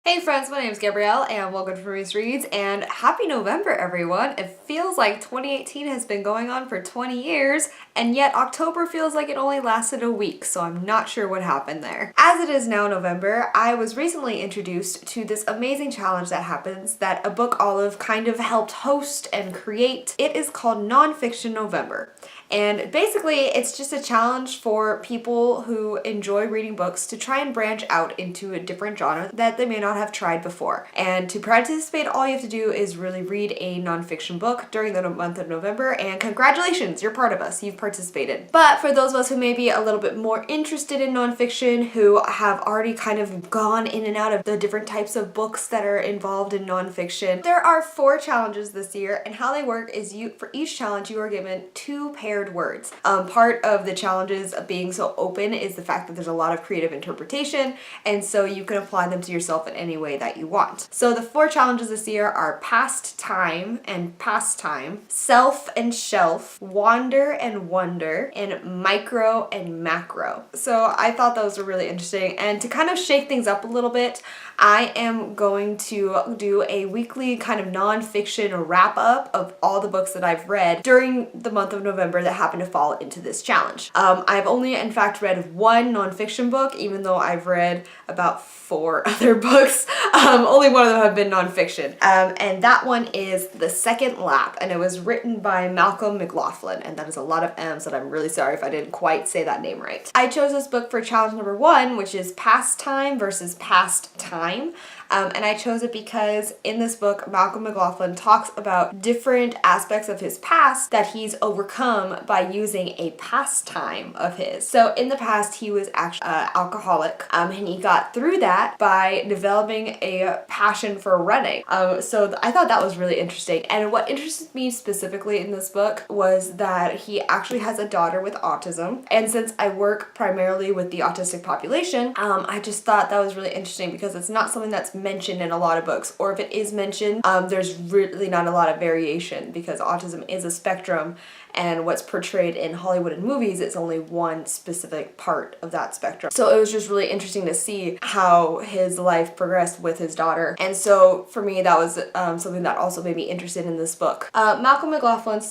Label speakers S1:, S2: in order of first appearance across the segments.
S1: Hey friends, my name is Gabrielle and welcome to FrumiousReads and happy November everyone. It feels like 2018 has been going on for 20 years and yet October feels like it only lasted a week, so I'm not sure what happened there. As it is now November, I was recently introduced to this amazing challenge that happens that abookolive kind of helped host and create. It is called Nonfiction November. And basically, it's just a challenge for people who enjoy reading books to try and branch out into a different genre that they may not have tried before. And to participate, all you have to do is really read a nonfiction book during the month of November, and congratulations, you're part of us, you've participated. But for those of us who may be a little bit more interested in nonfiction, who have already kind of gone in and out of the different types of books that are involved in nonfiction, there are 4 challenges this year, and how they work is for each challenge you are given 2 pairs words. Part of the challenges of being so open is the fact that there's a lot of creative interpretation, and so you can apply them to yourself in any way that you want. So the 4 challenges this year are past time and pastime, self and shelf, wander and wonder, and micro and macro. So I thought those were really interesting, and to kind of shake things up a little bit, I am going to do a weekly kind of nonfiction wrap up of all the books that I've read during the month of November that happen to fall into this challenge. I've only in fact read 1 nonfiction book, even though I've read about 4 other books. Only one of them have been nonfiction. And that one is The Second Lap, and it was written by Malcolm McLoughlin, and that is a lot of M's, and I'm really sorry if I didn't quite say that name right. I chose this book for challenge number 1, which is pastime versus past time. And I chose it because in this book, Malcolm McLoughlin talks about different aspects of his past that he's overcome by using a pastime of his. So in the past, he was actually an alcoholic, and he got through that by developing a passion for running. So I thought that was really interesting. And what interested me specifically in this book was that he actually has a daughter with autism. And since I work primarily with the autistic population, I just thought that was really interesting because it's not something that's mentioned in a lot of books, or if it is mentioned, there's really not a lot of variation because autism is a spectrum, and what's portrayed in Hollywood and movies is only one specific part of that spectrum. So it was just really interesting to see how his life progressed with his daughter, and so for me that was something that also made me interested in this book. Malcolm McLoughlin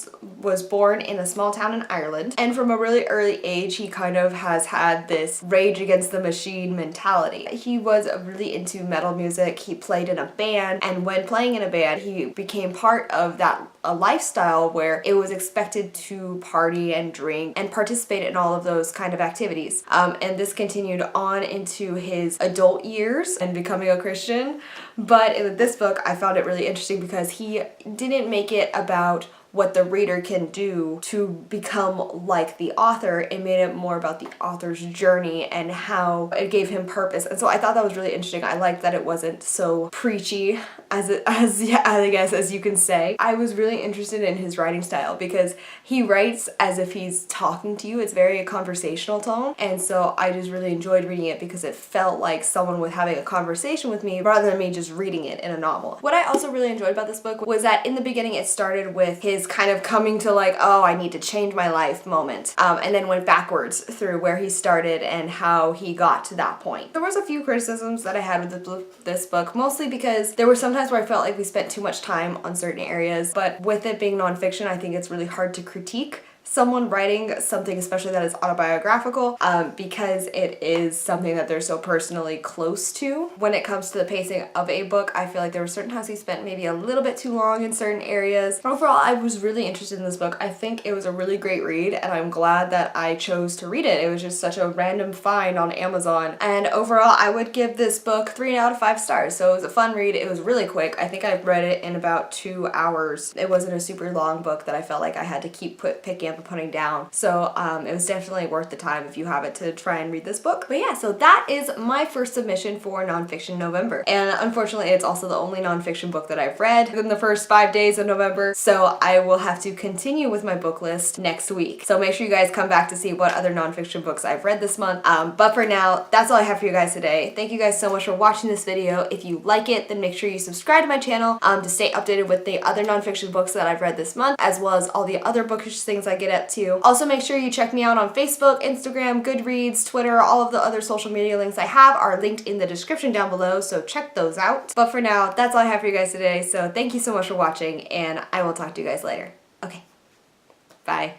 S1: was born in a small town in Ireland, and from a really early age he kind of has had this rage against the machine mentality. He was really into metal music, he played in a band, and when playing in a band he became part of a lifestyle where it was expected to party and drink and participate in all of those kind of activities. And this continued on into his adult years and becoming a Christian. But in this book, I found it really interesting because he didn't make it about what the reader can do to become like the author. It made it more about the author's journey and how it gave him purpose. And so I thought that was really interesting. I liked that it wasn't so preachy as you can say. I was really interested in his writing style because he writes as if he's talking to you. It's very a conversational tone. And so I just really enjoyed reading it because it felt like someone was having a conversation with me rather than me just reading it in a novel. What I also really enjoyed about this book was that in the beginning it started with his kind of coming to like, oh, I need to change my life moment, and then went backwards through where he started and how he got to that point. There was a few criticisms that I had with this book, mostly because there were some times where I felt like we spent too much time on certain areas, but with it being nonfiction, I think it's really hard to critique someone writing something, especially that is autobiographical, because it is something that they're so personally close to. When it comes to the pacing of a book, I feel like there were certain times he spent maybe a little bit too long in certain areas. But overall, I was really interested in this book. I think it was a really great read, and I'm glad that I chose to read it. It was just such a random find on Amazon. And overall, I would give this book 3 out of 5 stars. So it was a fun read. It was really quick. I think I read it in about 2 hours. It wasn't a super long book that I felt like I had to keep picking up and putting down. So it was definitely worth the time if you have it to try and read this book. But yeah, so that is my first submission for Nonfiction November. And unfortunately, it's also the only nonfiction book that I've read in the first 5 days of November. So I will have to continue with my book list next week. So make sure you guys come back to see what other nonfiction books I've read this month. But for now, that's all I have for you guys today. Thank you guys so much for watching this video. If you like it, then make sure you subscribe to my channel to stay updated with the other nonfiction books that I've read this month, as well as all the other bookish things I give get up to. Also make sure you check me out on Facebook, Instagram, Goodreads, Twitter. All of the other social media links I have are linked in the description down below, so check those out. But for now, that's all I have for you guys today, so thank you so much for watching, and I will talk to you guys later. Okay, bye.